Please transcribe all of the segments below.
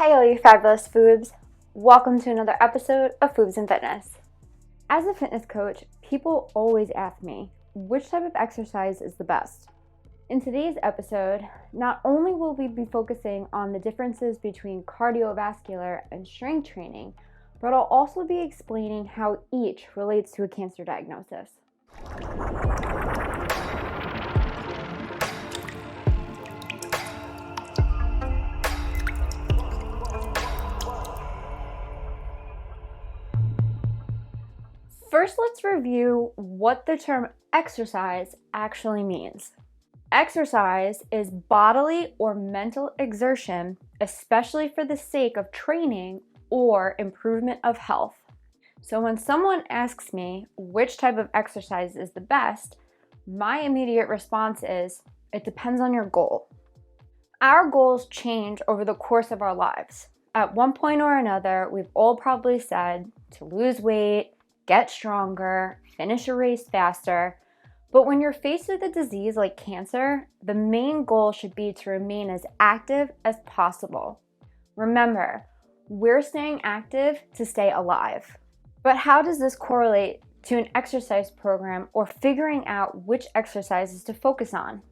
Hey all you fabulous foobs! Welcome to another episode of Foobs and Fitness. As a fitness coach, people always ask me, which type of exercise is the best? In today's episode, not only will we be focusing on the differences between cardiovascular and strength training, but I'll also be explaining how each relates to a cancer diagnosis. First, let's review what the term exercise actually means. Exercise is bodily or mental exertion, especially for the sake of training or improvement of health. So when someone asks me which type of exercise is the best, my immediate response is, it depends on your goal. Our goals change over the course of our lives. At one point or another, we've all probably said to lose weight, get stronger, finish a race faster. But when you're faced with a disease like cancer, the main goal should be to remain as active as possible. Remember, we're staying active to stay alive. But how does this correlate to an exercise program or figuring out which exercises to focus on?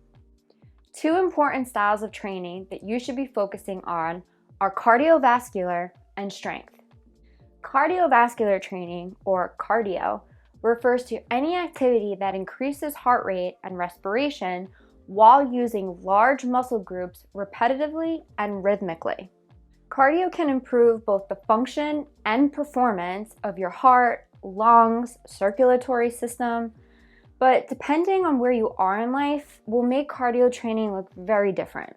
Two important styles of training that you should be focusing on are cardiovascular and strength. Cardiovascular training, or cardio, refers to any activity that increases heart rate and respiration while using large muscle groups repetitively and rhythmically. Cardio can improve both the function and performance of your heart, lungs, circulatory system, but depending on where you are in life, will make cardio training look very different.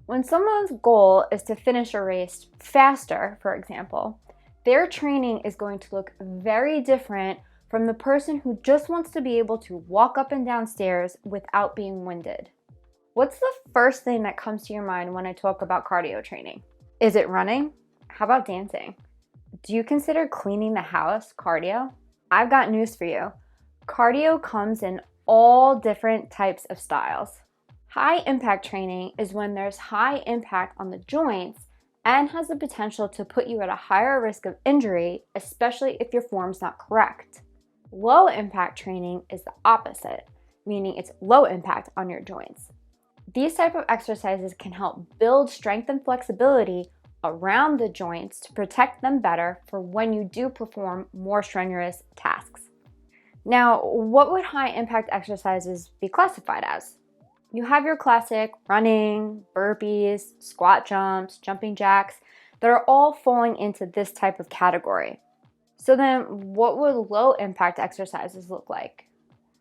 When someone's goal is to finish a race faster, for example, their training is going to look very different from the person who just wants to be able to walk up and down stairs without being winded. What's the first thing that comes to your mind when I talk about cardio training? Is it running? How about dancing? Do you consider cleaning the house cardio? I've got news for you. Cardio comes in all different types of styles. High impact training is when there's high impact on the joints and has the potential to put you at a higher risk of injury, especially if your form's not correct. Low impact training is the opposite, meaning it's low impact on your joints. These type of exercises can help build strength and flexibility around the joints to protect them better for when you do perform more strenuous tasks. Now, what would high impact exercises be classified as? You have your classic running, burpees, squat jumps, jumping jacks that are all falling into this type of category. So then what would low impact exercises look like?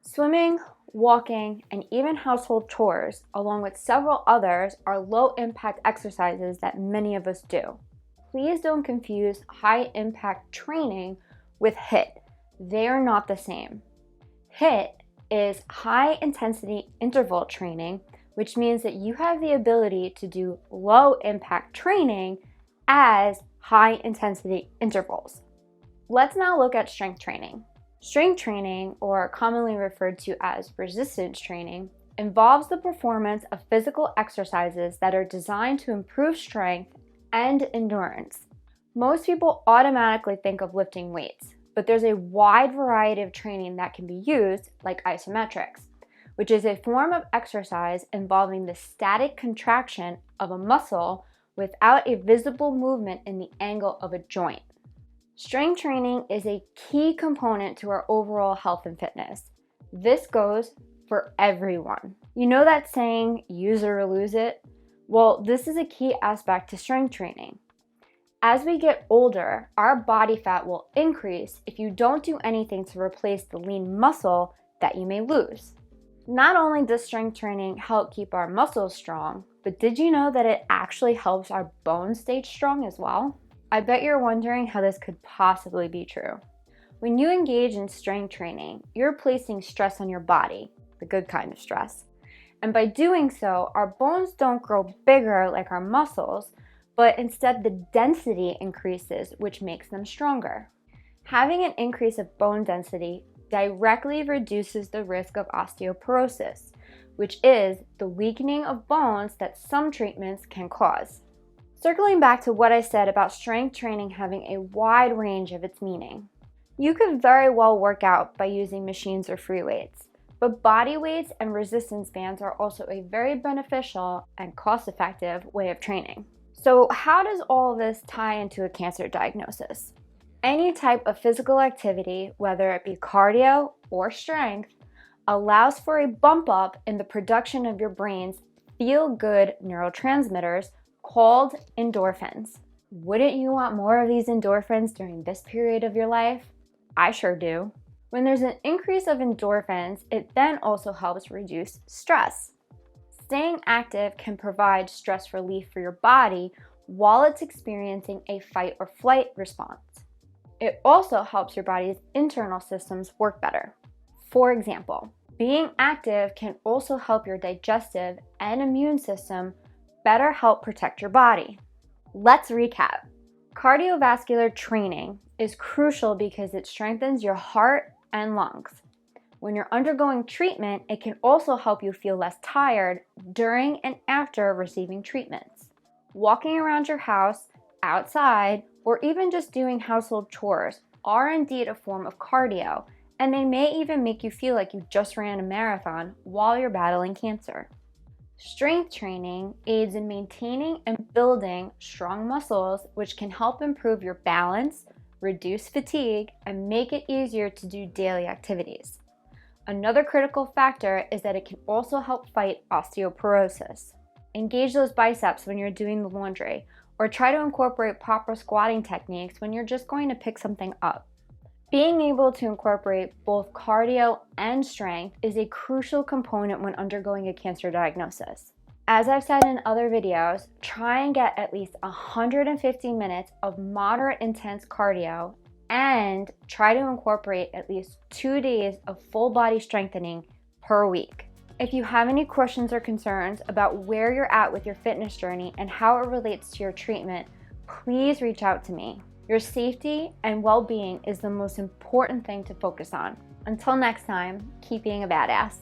Swimming, walking, and even household chores, along with several others, are low impact exercises that many of us do. Please don't confuse high impact training with HIIT. They are not the same. HIIT is high intensity interval training, which means that you have the ability to do low impact training as high intensity intervals. Let's now look at strength training. Strength training, or commonly referred to as resistance training, involves the performance of physical exercises that are designed to improve strength and endurance. Most people automatically think of lifting weights, but there's a wide variety of training that can be used, like isometrics, which is a form of exercise involving the static contraction of a muscle without a visible movement in the angle of a joint. Strength training is a key component to our overall health and fitness. This goes for everyone. You know that saying, use it or lose it? Well, this is a key aspect to strength training. As we get older, our body fat will increase if you don't do anything to replace the lean muscle that you may lose. Not only does strength training help keep our muscles strong, but did you know that it actually helps our bones stay strong as well? I bet you're wondering how this could possibly be true. When you engage in strength training, you're placing stress on your body, the good kind of stress. And by doing so, our bones don't grow bigger like our muscles, but instead the density increases, which makes them stronger. Having an increase of bone density directly reduces the risk of osteoporosis, which is the weakening of bones that some treatments can cause. Circling back to what I said about strength training having a wide range of its meaning. You could very well work out by using machines or free weights, but body weights and resistance bands are also a very beneficial and cost-effective way of training. So how does all of this tie into a cancer diagnosis? Any type of physical activity, whether it be cardio or strength, allows for a bump up in the production of your brain's feel-good neurotransmitters called endorphins. Wouldn't you want more of these endorphins during this period of your life? I sure do. When there's an increase of endorphins, it then also helps reduce stress. Staying active can provide stress relief for your body while it's experiencing a fight or flight response. It also helps your body's internal systems work better. For example, being active can also help your digestive and immune system better help protect your body. Let's recap. Cardiovascular training is crucial because it strengthens your heart and lungs. When you're undergoing treatment, it can also help you feel less tired during and after receiving treatments. Walking around your house, outside, or even just doing household chores are indeed a form of cardio, and they may even make you feel like you just ran a marathon while you're battling cancer. Strength training aids in maintaining and building strong muscles, which can help improve your balance, reduce fatigue, and make it easier to do daily activities. Another critical factor is that it can also help fight osteoporosis. Engage those biceps when you're doing the laundry, or try to incorporate proper squatting techniques when you're just going to pick something up. Being able to incorporate both cardio and strength is a crucial component when undergoing a cancer diagnosis. As I've said in other videos, try and get at least 150 minutes of moderate intense cardio and try to incorporate at least 2 days of full body strengthening per week. If you have any questions or concerns about where you're at with your fitness journey and how it relates to your treatment, please reach out to me. Your safety and well-being is the most important thing to focus on. Until next time, keep being a badass.